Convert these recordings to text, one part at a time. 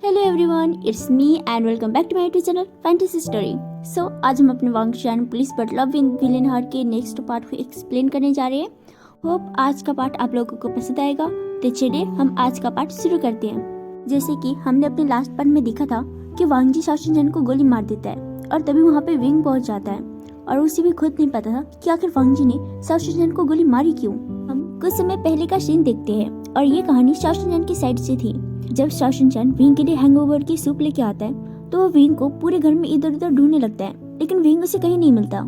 Hello everyone, it's me and welcome back to my YouTube channel fantasy story. So आज हम अपने Wangshan police but love in villain heart के next part को explain करने जा रहे हैं। होप आज का पार्ट आप लोगों को पसंद आएगा। तो चलिए हम आज का पार्ट शुरू करते हैं। जैसे कि हमने अपने लास्ट पार्ट में देखा था कि वांगजी शाओशिनचैन को गोली मार देता है और तभी वहाँ पे विंग पहुंच जाता है और उसे भी खुद नहीं पता था कि आखिर वांगजी ने शाओशिनचैन को गोली मारी क्यों। हम कुछ समय पहले का सीन देखते हैं और ये कहानी शाओशिनचैन की साइड से थी। जब शाओशिनचैन विंग के लिए हैंगओवर की सूप लेके आता है तो वो विंग को पूरे घर में इधर उधर ढूंढने लगता है, लेकिन विंग उसे कहीं नहीं मिलता।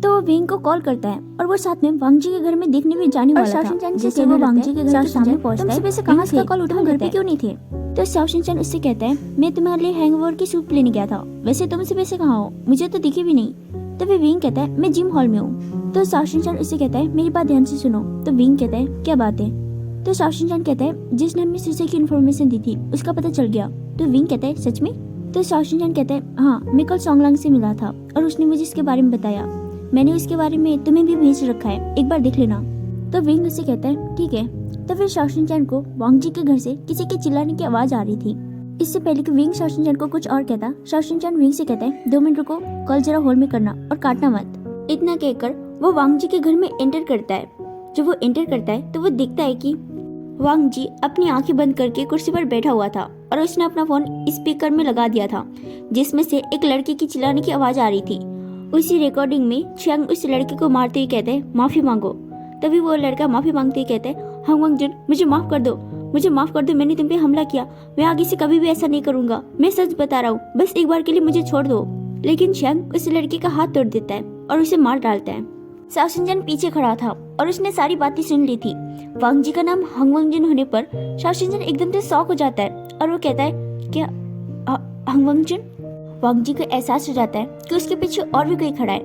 तो वो विंग को कॉल करता है और वो साथ में वांगजी के घर में देखने भी जाने वाला था। जैसे वो वांगजी के घर के सामने पहुंचता है, तुम कहां से कॉल उठा घर पे क्यों नहीं थे? तो शाओशिनचैन उससे कहता है मैं तुम्हारे लिए हैंगओवर की सूप लेने गया था, वैसे तुम से पैसे कहाँ हो, मुझे तो दिखे भी नहीं। तो फिर विंग कहता है मैं जिम हॉल में हूँ। तो शाओशिनचैन उससे कहता है मेरी बात ध्यान से सुनो। तो विंग कहता है क्या बात है? तो शाओशिनचैन कहता है जिसने हमें सुसे की इन्फॉर्मेशन दी थी उसका पता चल गया। तो विंग कहता है सच में? तो शाओशिनचैन कहता है हाँ, मैं कल सोंगलांग से मिला था और उसने मुझे इसके बारे में बताया। मैंने उसके बारे में तुम्हें भी भेज रखा है, एक बार देख लेना। तो विंग उससे कहता है ठीक है। तो फिर शाओशिनचैन को वांगजी के घर से किसी के चिल्लाने की आवाज आ रही थी। इससे पहले कि विंग शाओशिनचैन को कुछ और कहता, शाओशिनचैन विंग से कहता है 2 मिनट रुको, कल जरा होल्ड में करना और काटना मत। इतना कहकर वो वांगजी के घर में एंटर करता है। जब वो एंटर करता है तो वो देखता है कि वांगजी अपनी आंखें बंद करके कुर्सी पर बैठा हुआ था और उसने अपना फोन स्पीकर में लगा दिया था, जिसमें से एक लड़के की चिल्लाने की आवाज आ रही थी। उसी रिकॉर्डिंग में छियांग उस लड़के को मारते हुए कहते हैं माफी मांगो। तभी वो लड़का माफी मांगते हुए कहते हैं हांग वांगजुन, मुझे माफ कर दो, मुझे माफ कर दो, मैंने तुम पे हमला किया, मैं आगे से कभी भी ऐसा नहीं करूंगा, मैं सच बता रहा हूँ, बस एक बार के लिए मुझे छोड़ दो। लेकिन छियांग उस लड़के का हाथ तोड़ देता है और उसे मार डालता है। शाओशिनचैन पीछे खड़ा था और उसने सारी बातें सुन ली थी। वांगजी का नाम हांग वांगजुन होने पर शाओशिनचैन एकदम से शॉक हो जाता है और वो कहता है क्या हांग वांगजुन? वांगजी को एहसास हो जाता है कि उसके पीछे और भी कोई खड़ा है,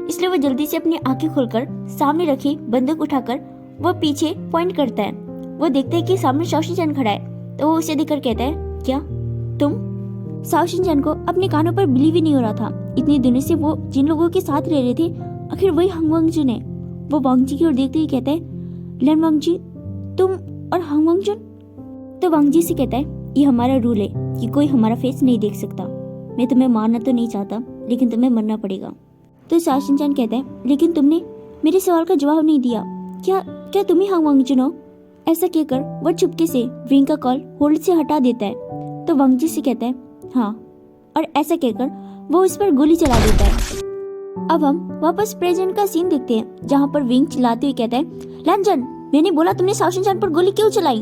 इसलिए वो जल्दी से अपनी आंखें खोलकर सामने रखी बंदूक उठाकर वो पीछे पॉइंट करता है। वो देखता है कि सामने शाओशिनचैन खड़ा है तो वो उसे देखकर कहता है क्या तुम? शाओशिनचैन को अपने कानों पर बिलीव ही नहीं हो रहा था। इतने दिनों से वो जिन लोगों के साथ रह रहे थे आखिर वही हांग वांगजुन है। वो वांगजी की ओर देखते हुए कहता है लैन वांगजी, तुम और हांग वांगजुन? तो वांगजी से कहता है ये हमारा रूल है कि कोई हमारा फेस नहीं देख सकता। मैं तुम्हें मारना तो नहीं चाहता, लेकिन तुम्हें मरना पड़ेगा। तो शाओशिनचैन कहता है लेकिन तुमने मेरे सवाल का जवाब नहीं दिया, क्या क्या तुम ही हांग वांगजुन हो? ऐसा कहकर वो चुपके से विंग का कॉल होल्ड से हटा देता है। तो वांगजी से कहता है हाँ, और ऐसा कहकर वो उस पर गोली चला देता है। अब हम वापस प्रेजेंट का सीन देखते हैं, जहाँ पर विंग चिल्लाते हुए कहता है लैनजन, मैंने बोला तुमने शाओशिनचैन पर गोली क्यों चलाई?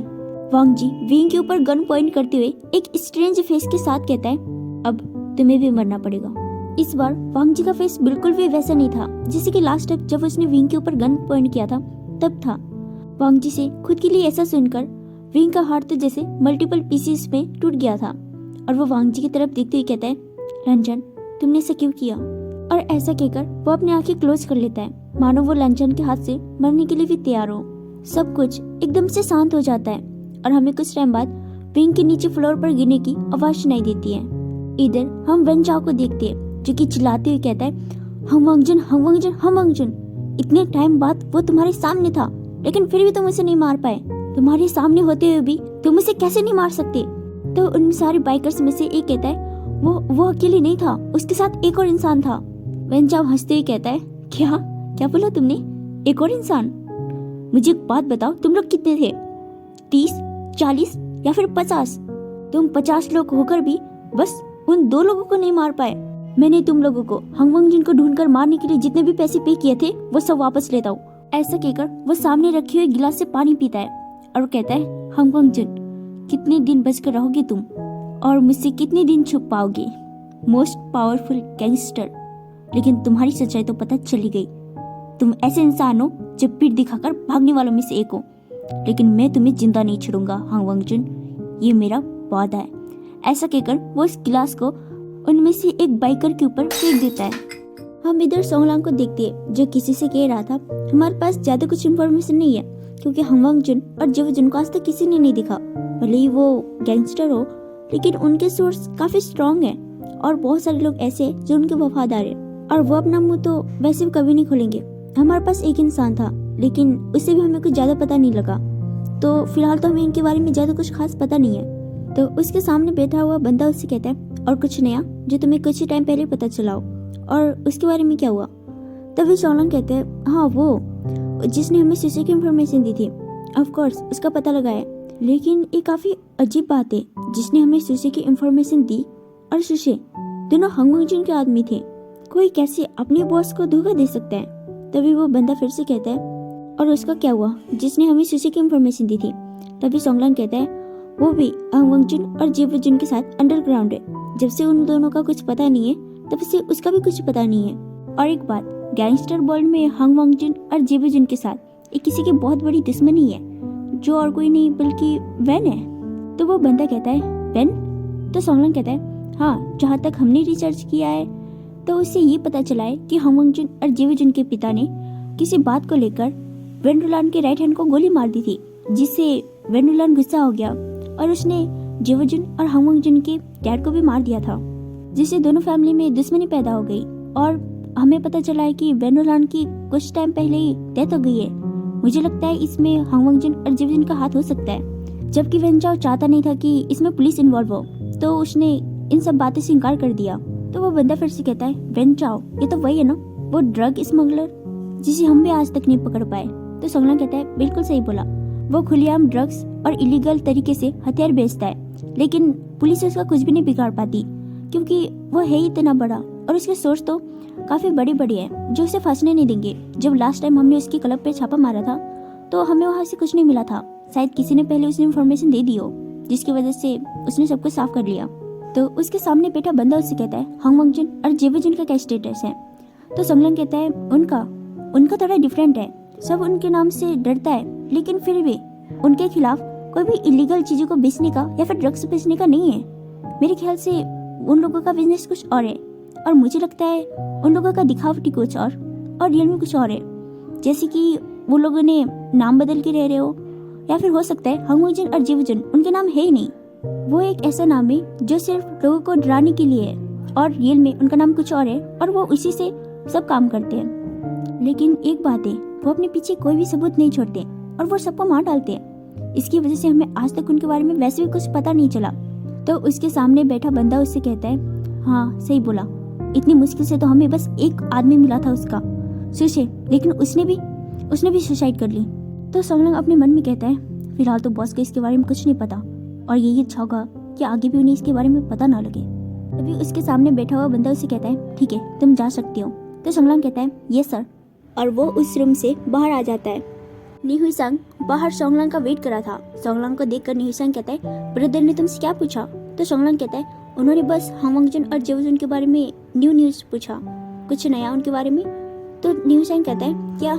वांगजी विंग के ऊपर गन पॉइंट करते हुए एक स्ट्रेंज फेस के साथ कहता है अब तुम्हें भी मरना पड़ेगा। इस बार वांगजी का फेस बिल्कुल भी वैसा नहीं था जैसे कि लास्ट तक जब उसने विंग के ऊपर गन पॉइंट किया था तब था। वांगजी से खुद के लिए ऐसा सुनकर विंग का हार्ट तो जैसे मल्टीपल पीसेस में टूट गया था और वो वांगजी की तरफ देखते हुए कहता है लैनजन, तुमने ऐसा क्यों किया? और ऐसा कहकर वो अपनी आंखें क्लोज कर लेता है, मानो वो लैनजन के हाथ से मरने के लिए भी तैयार हो। सब कुछ एकदम से शांत हो जाता है और हमें कुछ टाइम बाद विंग के नीचे फ्लोर पर गिरने की आवाज सुनाई देती है। इधर हम वेन चाओ को देखते हैं जो कि चिल्लाते हुए कहता है हांग वांगजुन, हांग वांगजुन, हांग वांगजुन, इतने टाइम बाद वो तुम्हारे सामने था लेकिन फिर भी तुम उसे नहीं मार पाए। तुम्हारे सामने होते हुए भी तुम उसे कैसे नहीं मार सकते? तो उन सारे बाइकर्स में से एक कहता है वो अकेले नहीं था, उसके साथ एक और इंसान था। वेन चाओ हंसते हुए कहता है क्या क्या बोला तुमने? एक और इंसान? मुझे एक बात बताओ, तुम लोग कितने थे? 30, 40 या फिर 50? तुम 50 लोग होकर भी बस उन 2 लोगों को नहीं मार पाए। मैंने तुम लोगों को हांग वांगजुन को ढूंढकर मारने के लिए जितने भी पैसे पे किए थे वो सब वापस लेता हूँ। ऐसा कहकर वो सामने रखे हुए गिलास से पानी पीता है और वो कहता है हांग वांगजुन, कितने दिन बचकर रहोगे तुम और मुझसे कितने दिन छुप पाओगे? मोस्ट पावरफुल गैंगस्टर, लेकिन तुम्हारी सच्चाई तो पता चली गई। तुम ऐसे इंसान हो जो पीठ दिखाकर भागने वालों में से एक हो, लेकिन मैं तुम्हें जिंदा नहीं छोड़ूंगा हांग वांगजुन, ये मेरा वादा है। ऐसा कहकर वो इस गिलास को उनमें से एक बाइकर के ऊपर फेंक देता है। हम इधर सोंगलांग को देखते हैं जो किसी से कह रहा था हमारे पास ज्यादा कुछ इन्फॉर्मेशन नहीं है क्योंकि हांग वांगजुन और जेवजुन को आज तक किसी ने नहीं दिखा। भले ही वो गैंगस्टर हो लेकिन उनके सोर्स काफी स्ट्रॉन्ग है और बहुत सारे लोग ऐसे हैं जो उनके वफादार है और वो अपना मुंह तो वैसे भी कभी नहीं खोलेंगे। हमारे पास एक इंसान था लेकिन उससे भी हमें कुछ ज्यादा पता नहीं लगा, तो फिलहाल तो हमें इनके बारे में ज्यादा कुछ खास पता नहीं है। तो उसके सामने बैठा हुआ बंदा उससे कहता है, और कुछ नया जो तुम्हें कुछ ही टाइम पहले पता चला हो, और उसके बारे में क्या हुआ? तभी सोलंग कहते हैं, हाँ वो जिसने हमें शीशे की इन्फॉर्मेशन दी थी, ऑफ कोर्स उसका पता लगाया, लेकिन ये काफी अजीब बात है, जिसने हमें शीशे की इन्फॉर्मेशन दी और शीशे दोनों हंगमंगजिन के आदमी थे। कोई कैसे अपने बॉस को धोखा दे सकता है? तभी वो बंदा फिर से कहता है, और उसका क्या हुआ जिसने हमें शीशे की इन्फॉर्मेशन दी थी? तभी सोंगलांग कहता है, वो भी हंगमंगजिन और जीवजिन के साथ अंडरग्राउंड है। जब से उन दोनों का कुछ पता नहीं है तब से उसका भी कुछ पता नहीं है। और एक बात, गैंगस्टर वर्ल्ड में हंगमंगजिन और जीवजिन के साथ ये किसी की बहुत बड़ी दुश्मनी है, जो और कोई नहीं बल्कि वैन है। तो वो बंदा कहता है, वैन? तो सोंगलांग कहता है, हाँ, जहाँ तक हमने रिसर्च किया है तो उससे ये पता चला है कि हंगमंगजिन और जीवजिन के पिता ने किसी बात को लेकर वेंडुलान के राइट हैंड को गोली मार दी थी, जिससे वेंडुलान गुस्सा हो गया और उसने जीवजिन और हंगमंगजिन के डैड को भी मार दिया था, जिससे दोनों फैमिली में दुश्मनी पैदा हो गई। और हमें पता चला है कि वेंडुलान की कुछ टाइम पहले ही डेथ हो गई है। मुझे लगता है इसमें हंगमंगजिन और जीवजिन का हाथ हो सकता है, जबकि वेंचाओ चाहता नहीं था कि इसमें पुलिस इन्वॉल्व हो, तो उसने इन सब बातें से इनकार कर दिया। तो वो बंदा फिर से कहता है, वेंचाओ ये तो वही है ना, वो ड्रग स्मगलर जिसे हम भी आज तक नहीं पकड़ पाए। तो सोंगलांग कहता है, बिल्कुल सही बोला, वो खुलेआम ड्रग्स और इलीगल तरीके से हथियार बेचता है, लेकिन पुलिस उसका कुछ भी नहीं बिगाड़ पाती, क्योंकि वो है ही इतना बड़ा और उसके सोर्स तो काफी बड़ी बड़ी है जो उसे फंसने नहीं देंगे। जब लास्ट टाइम हमने उसकी क्लब पे छापा मारा था तो हमें वहाँ से कुछ नहीं मिला था, शायद किसी ने पहले उसे इन्फॉर्मेशन दे दी हो, जिसकी वजह से उसने सब कुछ साफ कर लिया। तो उसके सामने बैठा बंदा उससे कहता है, हंगमंगजिन और जीवजिन का क्या स्टेटस है? तो सोंगलांग कहता है, उनका थोड़ा डिफरेंट है, सब उनके नाम से डरता है, लेकिन फिर भी उनके खिलाफ कोई भी इलीगल चीजों को बेचने का या फिर ड्रग्स बेचने का नहीं है। मेरे ख्याल से उन लोगों का बिजनेस कुछ और है, और मुझे लगता है उन लोगों का दिखावटी कुछ और रियल में कुछ और है, जैसे कि वो लोगों ने नाम बदल के रह रहे हो, या फिर हो सकता है हंगमंगजिन और जीवजिन उनके नाम है ही नहीं, वो एक ऐसा नाम है जो सिर्फ लोगों को डराने के लिए है, और रियल में उनका नाम कुछ और है और वो उसी से सब काम करते हैं। लेकिन एक बात है, वो अपने पीछे कोई भी सबूत नहीं छोड़ते और वो सबको मार डालते हैं। इसकी वजह से हमें आज तक उनके बारे में वैसे भी कुछ पता नहीं चला। तो उसके सामने बैठा बंदा उससे कहता है, हाँ सही बोला, इतनी मुश्किल से तो हमें बस एक आदमी मिला था उसका, शीशे, लेकिन उसने भी सुसाइड कर ली। तो सोंगलांग अपने मन में कहता है, फिलहाल तो बॉस को इसके बारे में कुछ नहीं पता, और यही अच्छा होगा कि आगे भी उन्हें इसके बारे में पता ना लगे। तभी उसके सामने बैठा हुआ बंदा उसे कहता है, ठीक है तुम जा सकती हो। तो सोंगलांग कहता है, यस सर, और वो उस रूम से बाहर आ जाता है। नीहुइसांग बाहर सोंगलांग का वेट कर रहा था। सोंगलांग को देखकर नीहुइसांग कहता है, ब्रदर ने तुमसे क्या पूछा? तो सोंगलांग कहता है, उन्होंने बस हंगमंगजिन और जीवजिन के बारे में न्यूज़ पूछा, कुछ नया उनके बारे में। तो नीहुइसांग कहता है, क्या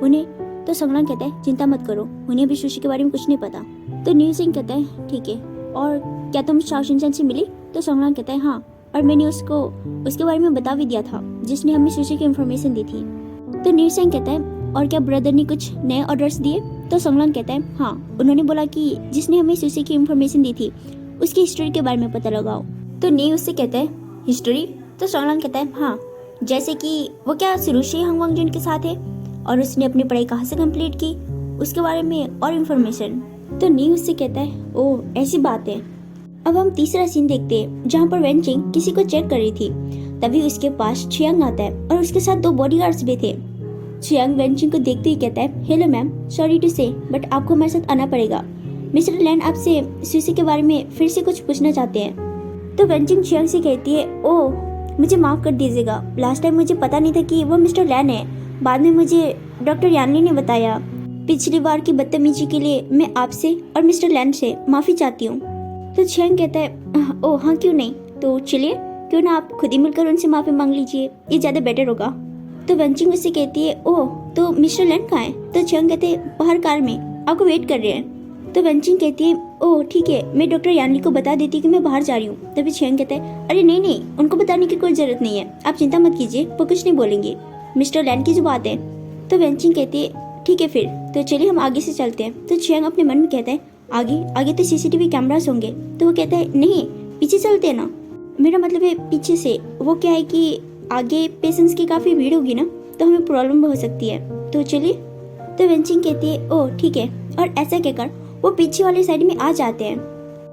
उन्हें? तो सोंगलांग कहता है, चिंता मत करो, उन्हें भी सुशी के बारे में कुछ नहीं पता। तो नीहुइसांग कहता है, ठीक है, और क्या तुम शाओशिनचान से मिली? तो सोंगलांग कहता है, हाँ, और मैंने उसको उसके बारे में बता भी दिया था, जिसने हमें सुशी की इन्फॉर्मेशन दी थी। तो नीहुइसांग कहता है, और क्या ब्रदर ने कुछ नए ऑर्डर्स दिए? तो सोंगलांग कहता है, हाँ, उन्होंने बोला कि जिसने हमें सुशी की इन्फॉर्मेशन दी थी उसकी हिस्ट्री के बारे में पता लगाओ। तो नी उससे कहता है, हिस्ट्री? तो सोंगलांग कहता है, हाँ, जैसे कि वो क्या शुरू से हंगमंगजिन के साथ है और उसने अपनी पढ़ाई कहाँ से कंप्लीट की, उसके बारे में और इन्फॉर्मेशन। तो नी उससे कहता है, ओह ऐसी बात है। अब हम तीसरा सीन देखते हैं, जहाँ पर वेंचिंग किसी को चेक कर रही थी। तभी उसके पास छियांग आता है और उसके साथ 2 बॉडीगार्ड्स भी थे। छियांग वेंचिंग को देखते ही कहता है, हेलो मैम, सॉरी टू से, बट आपको हमारे साथ आना पड़ेगा। मिस्टर लैन आपसे सुशी के बारे में फिर से कुछ पूछना चाहते हैं। तो वेंचिंग छियांग से कहती है, ओह मुझे माफ कर दीजिएगा, लास्ट टाइम मुझे पता नहीं था कि वो मिस्टर लैन है, बाद में मुझे डॉक्टर यानली ने बताया। पिछली बार की बदतमीजी के लिए मैं आपसे और मिस्टर लैन से माफी चाहती हूँ। तो छियांग कहता है, ओह हाँ क्यों नहीं, तो चलिए क्यों ना आप खुद ही मिलकर उनसे माफी मांग लीजिए, ये ज्यादा बेटर होगा। तो वेंचिंग उससे कहती है, ओह तो मिस्टर लैन कहाँ है? तो छियांग कहते हैं, बाहर कार में आपको वेट कर रहे हैं। तो वेंचिंग कहती है, ओह ठीक है, मैं डॉक्टर यानली को बता देती कि मैं बाहर जा रही हूँ। तभी छियांग कहता है, अरे नहीं, उनको बताने की कोई जरूरत नहीं है, आप चिंता मत कीजिए, वो कुछ नहीं बोलेंगे, मिस्टर लैन की जो बात है। तो वेंचिंग कहती है, ठीक है फिर तो चलिए हम आगे से चलते हैं। तो छियांग अपने मन में कहता है, आगे तो सीसीटीवी कैमरास होंगे। तो वो कहता है, नहीं पीछे चलते हैं ना, मेरा मतलब है पीछे से। वो क्या है कि आगे पेशेंट्स की काफी भीड़ होगी ना, तो हमें प्रॉब्लम हो सकती है, तो चलिए। तो वेंचिंग कहती है, ओह ठीक है, और ऐसा कहकर वो पीछे वाली साइड में आ जाते हैं।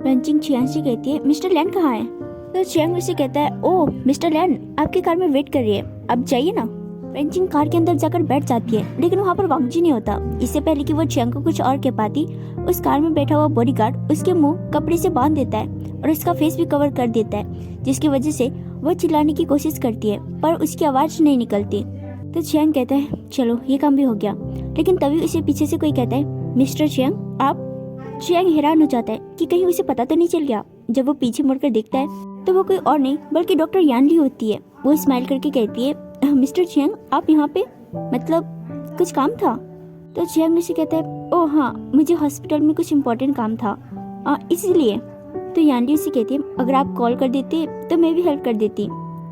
वेंचिंग चियांग से कहती है मिस्टर लैन कहाँ है? तो चियांग उसे कहता है ओह मिस्टर लैन आपकी कार में वेट कर रही है, अब जाइए ना। वेंचिंग कार के अंदर जाकर बैठ जाती है, लेकिन वहाँ पर वांग जी नहीं होता। इससे पहले कि वो चियांग को कुछ और कह पाती, उस कार में बैठा हुआ बॉडीगार्ड उसके मुंह कपड़े से बांध देता है और उसका फेस भी कवर कर देता है, जिसकी वजह से वो चिल्लाने की कोशिश करती है पर उसकी आवाज नहीं निकलती। तो चियांग कहता है चलो ये काम भी हो गया, लेकिन तभी उसे पीछे से कोई कहता है मिस्टर चियांग आप। चियांग हैरान हो जाता है कि कहीं उसे पता तो नहीं चल गया। जब वो पीछे मुड़कर देखता है तो वो कोई और नहीं बल्कि डॉक्टर यान ली होती है। वो स्माइल करके कहती है मिस्टर चियांग आप यहाँ पे, मतलब कुछ काम था? तो चियांग उसे कहता है ओह हाँ मुझे हॉस्पिटल में कुछ इम्पोर्टेंट काम था इसीलिए। तो यान ली उसे कहती है अगर आप कॉल कर देते तो मैं भी हेल्प कर देती।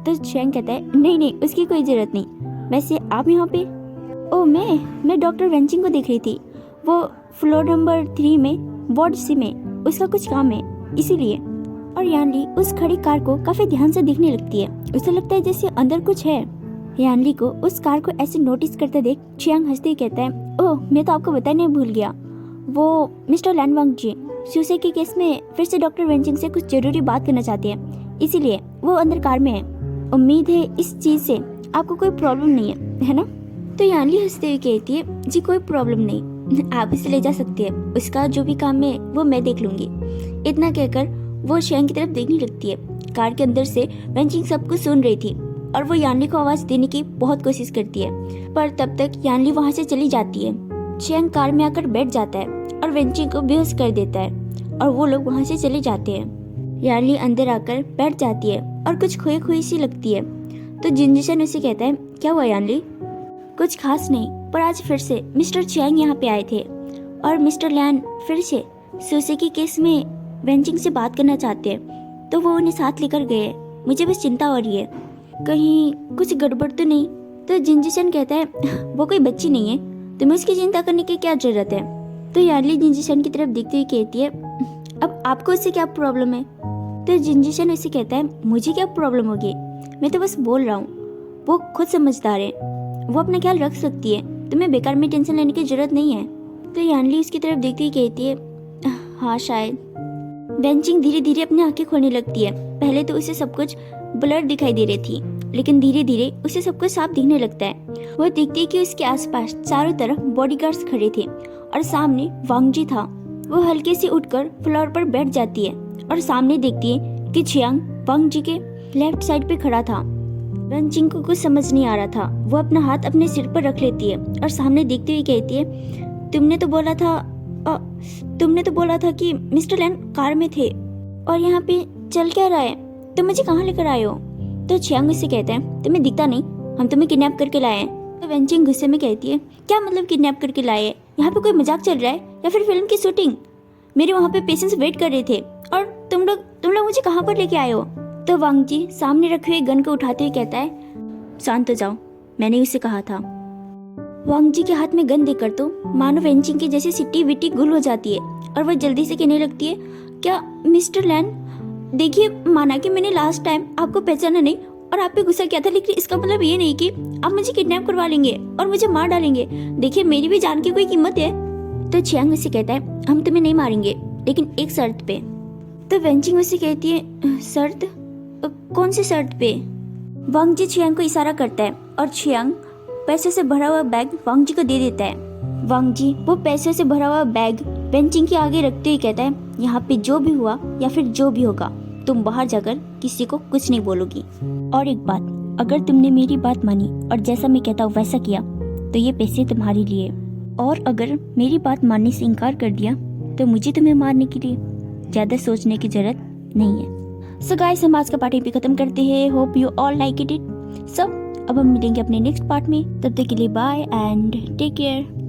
तो चियांग कहता है नहीं उसकी कोई जरूरत नहीं, वैसे आप यहाँ पे? ओह मैं डॉक्टर वेंचिंग को देख रही थी, वो फ्लोर नंबर 3 में वार्ड सी में उसका कुछ काम है इसीलिए। और यानली उस खड़ी कार को काफी ध्यान से देखने लगती है, उसे लगता है जैसे अंदर कुछ है। यानली को उस कार को ऐसे नोटिस करते देख चियांग हंसते ही कहता है ओह मैं तो आपको बताने भूल गया, वो मिस्टर लैन वांग जी सूसे के केस में फिर से डॉक्टर वेंचिंग से कुछ जरूरी बात करना चाहते हैं, इसीलिए वो अंदर कार में है। उम्मीद है इस चीज से आपको कोई प्रॉब्लम नहीं है ना? तो यानली हंसते हुए कहती है जी कोई प्रॉब्लम नहीं, आप इसे ले जा सकती है, उसका जो भी काम है वो मैं देख लूंगी। इतना कहकर वो चियांग की तरफ देखने लगती है। कार के अंदर से वेंचिंग सब कुछ सुन रही थी और वो यानली को आवाज देने की बहुत कोशिश करती है, पर तब तक यानली वहाँ से चली जाती है। चियांग कार में आकर बैठ जाता है और वेंचिंग को बेहोश कर देता है और वो लोग वहाँ से चले जाते हैं। यानली अंदर आकर बैठ जाती है और कुछ खोई खोई सी लगती है। तो जिनजिशन उसे कहता है क्या हुआ यानली? कुछ खास नहीं, पर आज फिर से मिस्टर चियांग यहाँ पे आए थे और मिस्टर लैन फिर से सूसे के केस में वेंचिंग से बात करना चाहते हैं, तो वो उन्हें साथ लेकर गए। मुझे बस चिंता हो रही है कहीं कुछ गड़बड़ तो नहीं। तो जिनजिशन कहता है वो कोई बच्ची नहीं है, तुम्हें उसकी चिंता करने की क्या जरूरत है? तो यानली जिनजिशन की तरफ देखते हुए कहती है अब आपको उससे क्या प्रॉब्लम है? तो जिनजिशन उसे कहता है मुझे क्या प्रॉब्लम होगी, मैं तो बस बोल रहा हूँ, वो खुद समझदार है, वो अपना ख्याल रख सकती है, तुम्हें बेकार में टेंशन लेने की जरूरत नहीं है। तो यानली उसकी तरफ देखती हुई कहती है हाँ शायद। वेंचिंग धीरे धीरे अपनी आंखें खोलने लगती है। पहले तो उसे सब कुछ ब्लर दिखाई दे रही थी, लेकिन धीरे धीरे उसे सब कुछ साफ दिखने लगता है। वो देखती है कि उसके आसपास चारों तरफ बॉडीगार्ड्स खड़े थे और सामने वांग जी था। वो हल्के से उठकर फ्लोर पर बैठ जाती है और सामने देखती है कि चियांग वांग जी के लेफ्ट साइड पे खड़ा था। वेंचिंग को कुछ समझ नहीं आ रहा था। वो अपना हाथ अपने सिर पर रख लेती है और सामने देखते हुए कहती है तुमने तो बोला था कि मिस्टर लैन कार में थे और यहाँ पे चल क्या रहा है, तुम मुझे कहाँ लेकर आए हो? तो चियांग उससे कहता है तुम्हें दिखता नहीं, हम तुम्हें किडनैप करके लाए हैं। तो वेंचिंग गुस्से में कहती है क्या मतलब किडनैप करके लाए हैं? यहाँ पे कोई मजाक चल रहा है या फिर फिल्म की शूटिंग? मेरे वहाँ पे पेशेंट्स वेट कर रहे थे और तुम लोग मुझे कहाँ पर लेके आए हो? तो वांग जी सामने रखे हुए गन को उठाते हुए कहता है शांत हो जाओ, मैंने उसे कहा था। वांग जी के हाथ में गन देकर तो मानो वेंचिंग की जैसे सिट्टी विट्टी गुल हो जाती है और वह जल्दी से कहने लगती है क्या मिस्टर लैन, देखिए माना कि मैंने लास्ट टाइम आपको पहचाना नहीं और आप पे गुस्सा किया था, लेकिन इसका मतलब ये नहीं कि आप मुझे किडनैप करवा लेंगे और मुझे मार डालेंगे। देखिए मेरी भी जान की कोई कीमत है। तो चियांग उसे कहता है हम तुम्हें नहीं मारेंगे, लेकिन एक शर्त पे। तो वेंचिंग उसे कहती है शर्त? कौन सी शर्त पे? वांग जी चियांग को इशारा करता है और चियांग पैसे से भरा हुआ बैग वांग जी को दे देता है। वांग जी वो पैसे से भरा हुआ बैग वेंचिंग के आगे रखते हुए कहता है यहाँ पे जो भी हुआ या फिर जो भी होगा तुम बाहर जाकर किसी को कुछ नहीं बोलोगी। और एक बात, अगर तुमने मेरी बात मानी और जैसा मैं कहता हूँ वैसा किया तो ये पैसे तुम्हारे लिए, और अगर मेरी बात मानने से इनकार कर दिया तो मुझे तुम्हें मारने के लिए ज्यादा सोचने की जरूरत नहीं है। सो गाइस हम आज का पार्ट यहीं पे खत्म करते हैं। Hope you all like it. So अब हम मिलेंगे अपने नेक्स्ट पार्ट में, तब तक के लिए बाय एंड टेक केयर।